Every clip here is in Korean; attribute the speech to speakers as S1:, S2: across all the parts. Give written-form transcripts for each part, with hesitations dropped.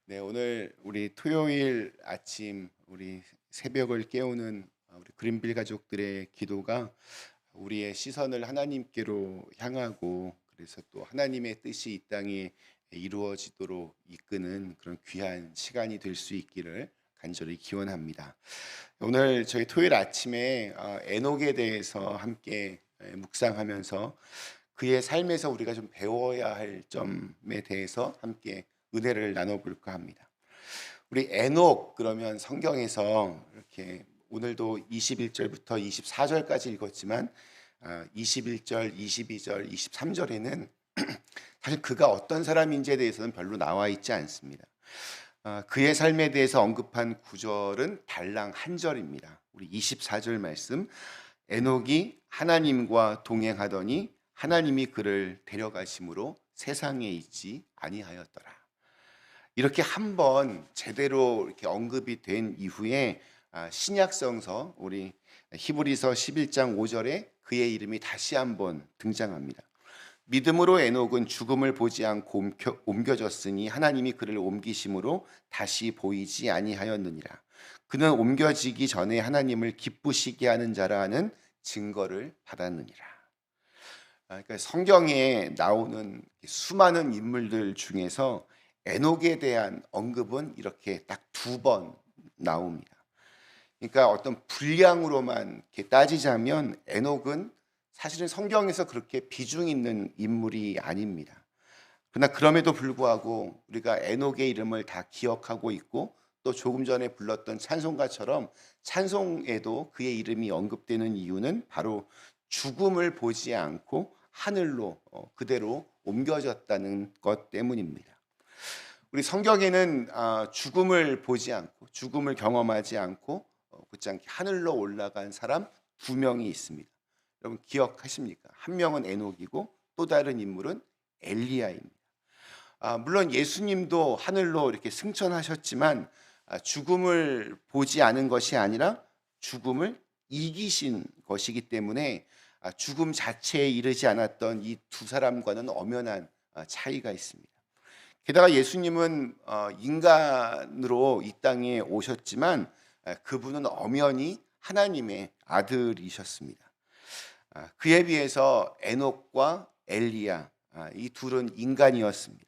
S1: 네, 오늘 우리 토요일 아침 우리 새벽을 깨우는 우리 그린빌 가족들의 기도가 우리의 시선을 하나님께로 향하고 그래서 또 하나님의 뜻이 이 땅에 이루어지도록 이끄는 그런 귀한 시간이 될 수 있기를 간절히 기원합니다. 오늘 저희 토요일 아침에 에녹에 대해서 함께 묵상하면서 그의 삶에서 우리가 좀 배워야 할 점에 대해서 함께 은혜를 나눠볼까 합니다. 우리 에녹 그러면 성경에서 이렇게 오늘도 21절부터 24절까지 읽었지만 21절, 22절, 23절에는 사실 그가 어떤 사람인지에 대해서는 별로 나와 있지 않습니다. 그의 삶에 대해서 언급한 구절은 달랑 한 절입니다. 우리 24절 말씀, 에녹이 하나님과 동행하더니 하나님이 그를 데려가심으로 세상에 있지 아니하였더라. 이렇게 한번 제대로 이렇게 언급이 된 이후에 신약성서 우리 히브리서 11장 5절에 그의 이름이 다시 한번 등장합니다. 믿음으로 에녹은 죽음을 보지 않고 옮겨졌으니 하나님이 그를 옮기심으로 다시 보이지 아니하였느니라. 그는 옮겨지기 전에 하나님을 기쁘시게 하는 자라는 증거를 받았느니라. 그러니까 성경에 나오는 수많은 인물들 중에서 에녹에 대한 언급은 이렇게 딱 두 번 나옵니다. 그러니까 어떤 분량으로만 이렇게 따지자면 에녹은 사실은 성경에서 그렇게 비중 있는 인물이 아닙니다. 그러나 그럼에도 불구하고 우리가 에녹의 이름을 다 기억하고 있고 또 조금 전에 불렀던 찬송가처럼 찬송에도 그의 이름이 언급되는 이유는 바로 죽음을 보지 않고 하늘로 그대로 옮겨졌다는 것 때문입니다. 우리 성경에는 죽음을 보지 않고 죽음을 경험하지 않고 곧장 하늘로 올라간 사람 두 명이 있습니다. 여러분 기억하십니까? 한 명은 에녹이고 또 다른 인물은 엘리야입니다. 물론 예수님도 하늘로 이렇게 승천하셨지만 죽음을 보지 않은 것이 아니라 죽음을 이기신 것이기 때문에 죽음 자체에 이르지 않았던 이 두 사람과는 엄연한 차이가 있습니다. 게다가 예수님은 인간으로 이 땅에 오셨지만 그분은 엄연히 하나님의 아들이셨습니다. 그에 비해서 에녹과 엘리야 이 둘은 인간이었습니다.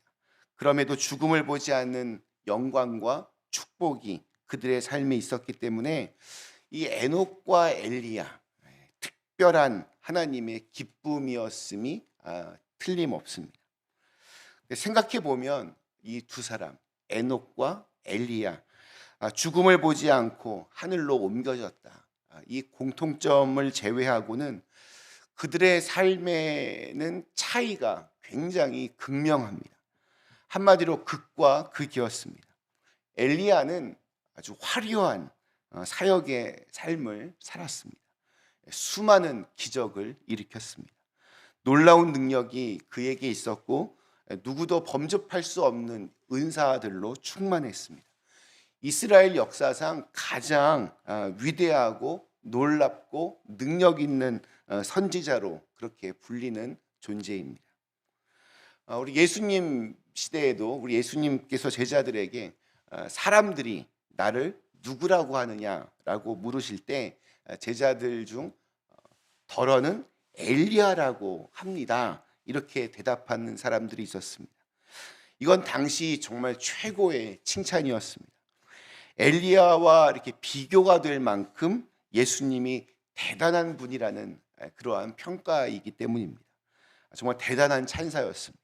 S1: 그럼에도 죽음을 보지 않는 영광과 축복이 그들의 삶에 있었기 때문에 이 에녹과 엘리야 특별한 하나님의 기쁨이었음이 틀림없습니다. 생각해 보면 이 두 사람 에녹과 엘리야 죽음을 보지 않고 하늘로 옮겨졌다. 이 공통점을 제외하고는 그들의 삶에는 차이가 굉장히 극명합니다. 한마디로 극과 극이었습니다. 엘리야는 아주 화려한 사역의 삶을 살았습니다. 수많은 기적을 일으켰습니다. 놀라운 능력이 그에게 있었고 누구도 범접할 수 없는 은사들로 충만했습니다. 이스라엘 역사상 가장 위대하고 놀랍고 능력 있는 선지자로 그렇게 불리는 존재입니다. 우리 예수님 시대에도 우리 예수님께서 제자들에게 사람들이 나를 누구라고 하느냐라고 물으실 때 제자들 중 더러는 엘리야라고 합니다. 이렇게 대답하는 사람들이 있었습니다. 이건 당시 정말 최고의 칭찬이었습니다. 엘리야와 이렇게 비교가 될 만큼 예수님이 대단한 분이라는 그러한 평가이기 때문입니다. 정말 대단한 찬사였습니다.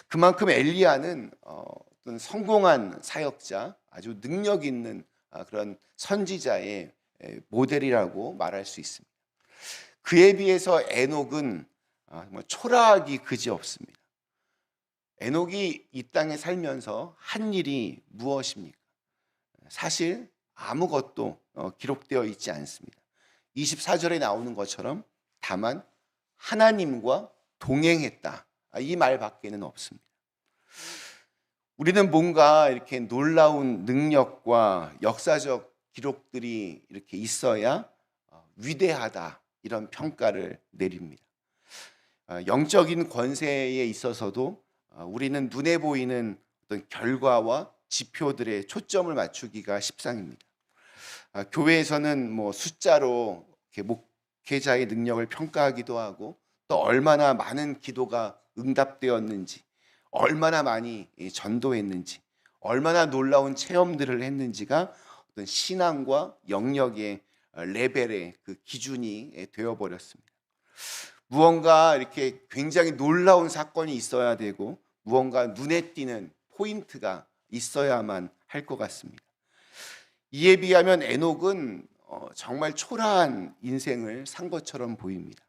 S1: 그만큼 엘리야는 어떤 성공한 사역자, 아주 능력 있는 그런 선지자의 모델이라고 말할 수 있습니다. 그에 비해서 에녹은 정말 초라하기 그지없습니다. 에녹이 이 땅에 살면서 한 일이 무엇입니까? 사실 아무것도 기록되어 있지 않습니다. 24절에 나오는 것처럼 다만 하나님과 동행했다. 이 말밖에는 없습니다. 우리는 뭔가 이렇게 놀라운 능력과 역사적 기록들이 이렇게 있어야 위대하다 이런 평가를 내립니다. 영적인 권세에 있어서도 우리는 눈에 보이는 어떤 결과와 지표들에 초점을 맞추기가 십상입니다. 교회에서는 뭐 숫자로 이렇게 목회자의 능력을 평가하기도 하고, 또 얼마나 많은 기도가 응답되었는지, 얼마나 많이 전도했는지, 얼마나 놀라운 체험들을 했는지가 어떤 신앙과 영역의 레벨의 그 기준이 되어 버렸습니다. 무언가 이렇게 굉장히 놀라운 사건이 있어야 되고, 무언가 눈에 띄는 포인트가 있어야만 할 것 같습니다. 이에 비하면 에녹은 정말 초라한 인생을 산 것처럼 보입니다.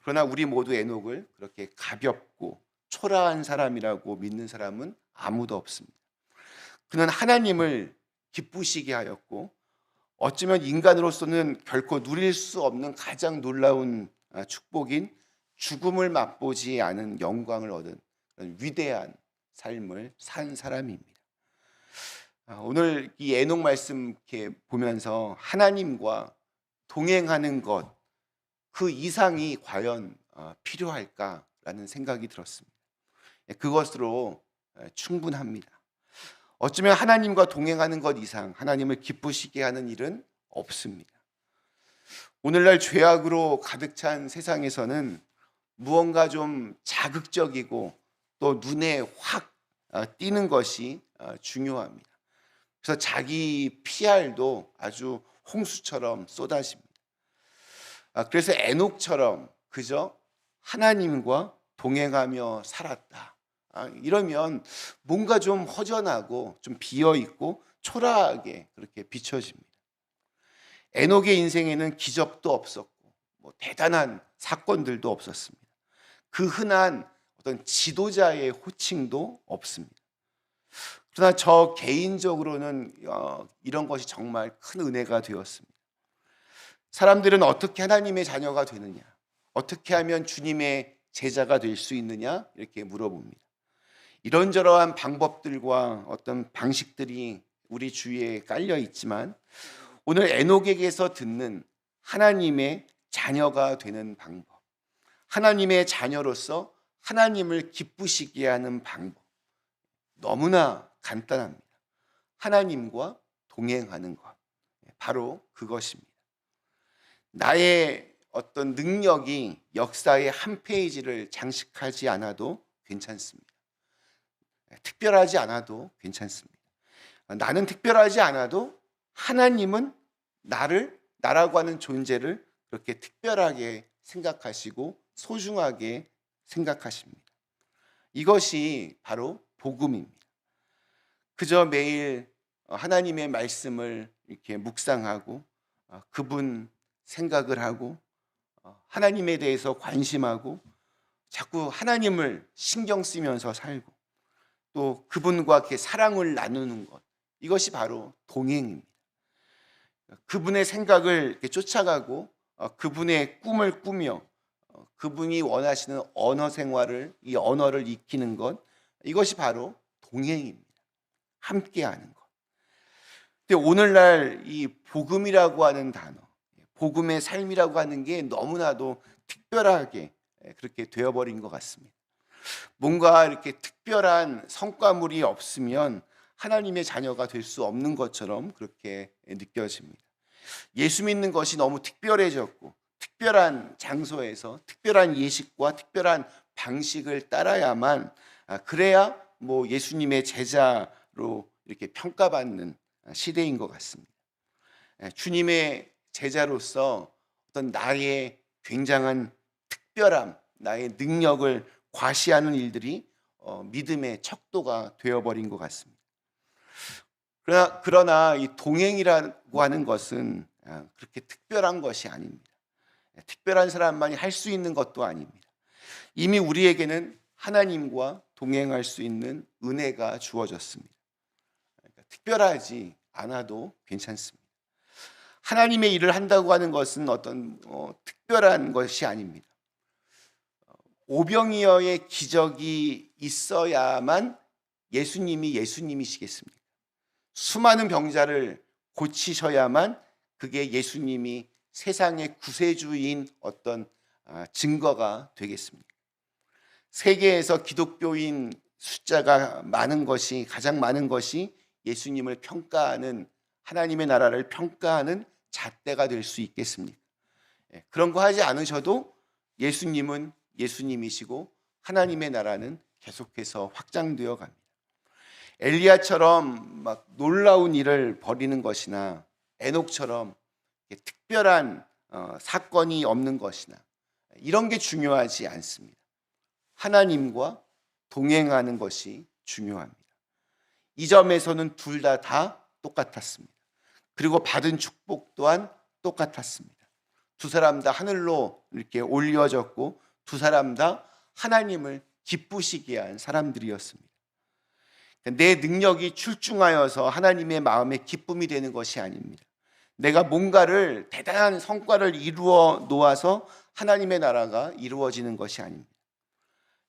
S1: 그러나 우리 모두 에녹을 그렇게 가볍고 초라한 사람이라고 믿는 사람은 아무도 없습니다. 그는 하나님을 기쁘시게 하였고, 어쩌면 인간으로서는 결코 누릴 수 없는 가장 놀라운 축복인 죽음을 맛보지 않은 영광을 얻은 그런 위대한 삶을 산 사람입니다. 오늘 이 에녹 말씀 이렇게 보면서 하나님과 동행하는 것, 그 이상이 과연 필요할까라는 생각이 들었습니다. 그것으로 충분합니다. 어쩌면 하나님과 동행하는 것 이상 하나님을 기쁘시게 하는 일은 없습니다. 오늘날 죄악으로 가득 찬 세상에서는 무언가 좀 자극적이고 또 눈에 확 띄는 것이 중요합니다. 그래서 자기 PR도 아주 홍수처럼 쏟아집니다. 그래서 에녹처럼 그저 하나님과 동행하며 살았다, 이러면 뭔가 좀 허전하고 좀 비어있고 초라하게 그렇게 비춰집니다. 에녹의 인생에는 기적도 없었고 뭐 대단한 사건들도 없었습니다. 그 흔한 어떤 지도자의 호칭도 없습니다. 그러나 저 개인적으로는 이런 것이 정말 큰 은혜가 되었습니다. 사람들은 어떻게 하나님의 자녀가 되느냐, 어떻게 하면 주님의 제자가 될 수 있느냐, 이렇게 물어봅니다. 이런저러한 방법들과 어떤 방식들이 우리 주위에 깔려 있지만, 오늘 에녹에게서 듣는 하나님의 자녀가 되는 방법, 하나님의 자녀로서 하나님을 기쁘시게 하는 방법, 너무나 간단합니다. 하나님과 동행하는 것, 바로 그것입니다. 나의 어떤 능력이 역사의 한 페이지를 장식하지 않아도 괜찮습니다. 특별하지 않아도 괜찮습니다. 나는 특별하지 않아도 하나님은 나라고 하는 존재를 그렇게 특별하게 생각하시고 소중하게 생각하십니다. 이것이 바로 복음입니다. 그저 매일 하나님의 말씀을 이렇게 묵상하고 그분 생각을 하고 하나님에 대해서 관심하고 자꾸 하나님을 신경 쓰면서 살고 또 그분과 이렇게 사랑을 나누는 것, 이것이 바로 동행입니다. 그분의 생각을 이렇게 쫓아가고 그분의 꿈을 꾸며 그분이 원하시는 언어 생활을, 이 언어를 익히는 것, 이것이 바로 동행입니다. 함께하는 것. 근데 오늘날 이 복음이라고 하는 단어, 복음의 삶이라고 하는 게 너무나도 특별하게 그렇게 되어버린 것 같습니다. 뭔가 이렇게 특별한 성과물이 없으면 하나님의 자녀가 될 수 없는 것처럼 그렇게 느껴집니다. 예수 믿는 것이 너무 특별해졌고, 특별한 장소에서 특별한 예식과 특별한 방식을 따라야만, 그래야 뭐 예수님의 제자로 이렇게 평가받는 시대인 것 같습니다. 주님의 제자로서 어떤 나의 굉장한 특별함, 나의 능력을 과시하는 일들이 믿음의 척도가 되어버린 것 같습니다. 그러나 이 동행이라고 하는 것은 그렇게 특별한 것이 아닙니다. 특별한 사람만이 할 수 있는 것도 아닙니다. 이미 우리에게는 하나님과 동행할 수 있는 은혜가 주어졌습니다. 그러니까 특별하지 않아도 괜찮습니다. 하나님의 일을 한다고 하는 것은 어떤 특별한 것이 아닙니다. 오병이어의 기적이 있어야만 예수님이 예수님이시겠습니까? 수많은 병자를 고치셔야만 그게 예수님이 세상의 구세주인 어떤 증거가 되겠습니까? 세계에서 기독교인 숫자가 많은 것이, 가장 많은 것이 예수님을 평가하는, 하나님의 나라를 평가하는 잣대가 될 수 있겠습니까? 그런 거 하지 않으셔도 예수님은 예수님이시고 하나님의 나라는 계속해서 확장되어 갑니다. 엘리야처럼 막 놀라운 일을 벌이는 것이나 에녹처럼 특별한 사건이 없는 것이나 이런 게 중요하지 않습니다. 하나님과 동행하는 것이 중요합니다. 이 점에서는 둘 다 똑같았습니다. 그리고 받은 축복 또한 똑같았습니다. 두 사람 다 하늘로 이렇게 올려졌고 두 사람 다 하나님을 기쁘시게 한 사람들이었습니다. 내 능력이 출중하여서 하나님의 마음에 기쁨이 되는 것이 아닙니다. 내가 뭔가를 대단한 성과를 이루어 놓아서 하나님의 나라가 이루어지는 것이 아닙니다.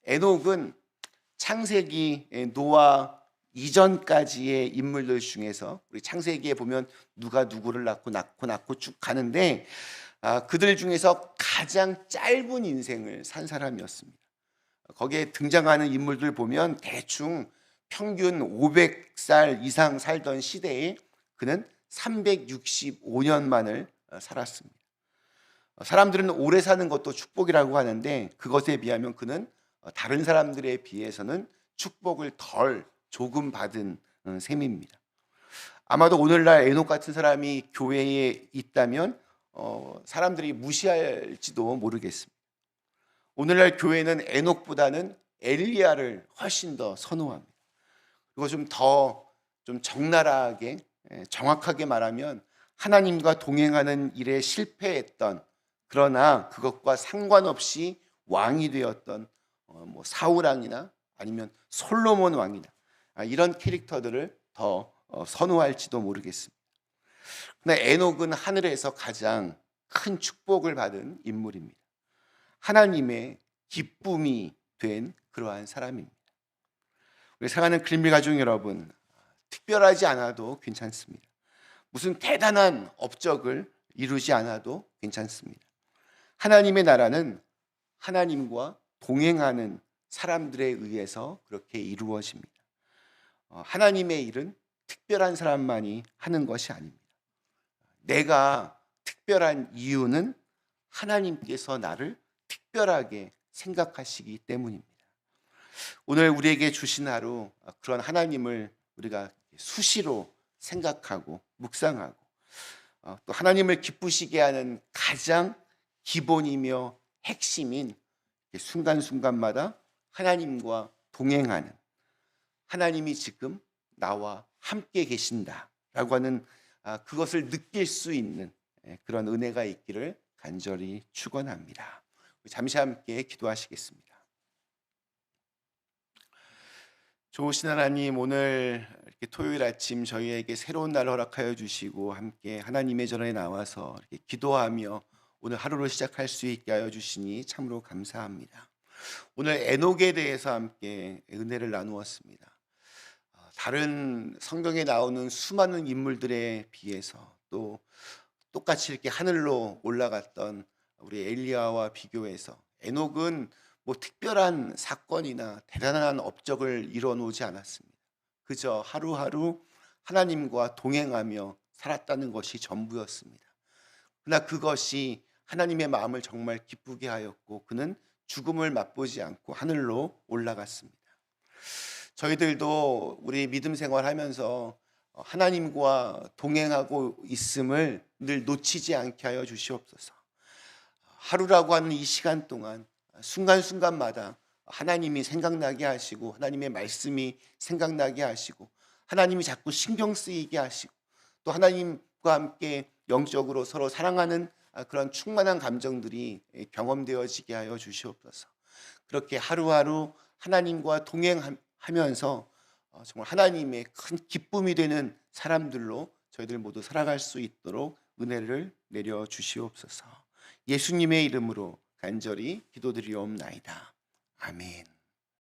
S1: 에녹은 창세기 노아 이전까지의 인물들 중에서 우리 창세기에 보면 누가 누구를 낳고 쭉 가는데 그들 중에서 가장 짧은 인생을 산 사람이었습니다. 거기에 등장하는 인물들 보면 대충 평균 500살 이상 살던 시대에 그는 365년만을 살았습니다. 사람들은 오래 사는 것도 축복이라고 하는데 그것에 비하면 그는 다른 사람들에 비해서는 축복을 조금 받은 셈입니다. 아마도 오늘날 에녹 같은 사람이 교회에 있다면 사람들이 무시할지도 모르겠습니다. 오늘날 교회는 에녹보다는 엘리야를 훨씬 더 선호합니다. 그리고 좀 적나라하게 정확하게 말하면 하나님과 동행하는 일에 실패했던, 그러나 그것과 상관없이 왕이 되었던 사울 왕이나 아니면 솔로몬 왕이나 이런 캐릭터들을 더 선호할지도 모르겠습니다. 그러나 에녹은 하늘에서 가장 큰 축복을 받은 인물입니다. 하나님의 기쁨이 된 그러한 사람입니다. 우리 사랑하는 그린빌 가족 여러분, 특별하지 않아도 괜찮습니다. 무슨 대단한 업적을 이루지 않아도 괜찮습니다. 하나님의 나라는 하나님과 동행하는 사람들에 의해서 그렇게 이루어집니다. 하나님의 일은 특별한 사람만이 하는 것이 아닙니다. 내가 특별한 이유는 하나님께서 나를 특별하게 생각하시기 때문입니다. 오늘 우리에게 주신 하루, 그런 하나님을 우리가 수시로 생각하고 묵상하고 또 하나님을 기쁘시게 하는 가장 기본이며 핵심인 순간순간마다 하나님과 동행하는, 하나님이 지금 나와 함께 계신다라고 하는 그것을 느낄 수 있는 그런 은혜가 있기를 간절히 축원합니다. 잠시 함께 기도하시겠습니다. 좋으신 하나님, 오늘 이렇게 토요일 아침 저희에게 새로운 날을 허락하여 주시고 함께 하나님의 전에 나와서 이렇게 기도하며 오늘 하루를 시작할 수 있게 하여 주시니 참으로 감사합니다. 오늘 에녹에 대해서 함께 은혜를 나누었습니다. 다른 성경에 나오는 수많은 인물들에 비해서 또 똑같이 이렇게 하늘로 올라갔던 우리 엘리야와 비교해서 에녹은 특별한 사건이나 대단한 업적을 이뤄놓지 않았습니다. 그저 하루하루 하나님과 동행하며 살았다는 것이 전부였습니다. 그러나 그것이 하나님의 마음을 정말 기쁘게 하였고 그는 죽음을 맛보지 않고 하늘로 올라갔습니다. 저희들도 우리 믿음 생활하면서 하나님과 동행하고 있음을 늘 놓치지 않게 하여 주시옵소서. 하루라고 하는 이 시간 동안 순간순간마다 하나님이 생각나게 하시고 하나님의 말씀이 생각나게 하시고 하나님이 자꾸 신경 쓰이게 하시고 또 하나님과 함께 영적으로 서로 사랑하는 그런 충만한 감정들이 경험되어지게 하여 주시옵소서. 그렇게 하루하루 하나님과 동행하면서 정말 하나님의 큰 기쁨이 되는 사람들로 저희들 모두 살아갈 수 있도록 은혜를 내려 주시옵소서. 예수님의 이름으로 간절히 기도드리옵나이다. 아멘.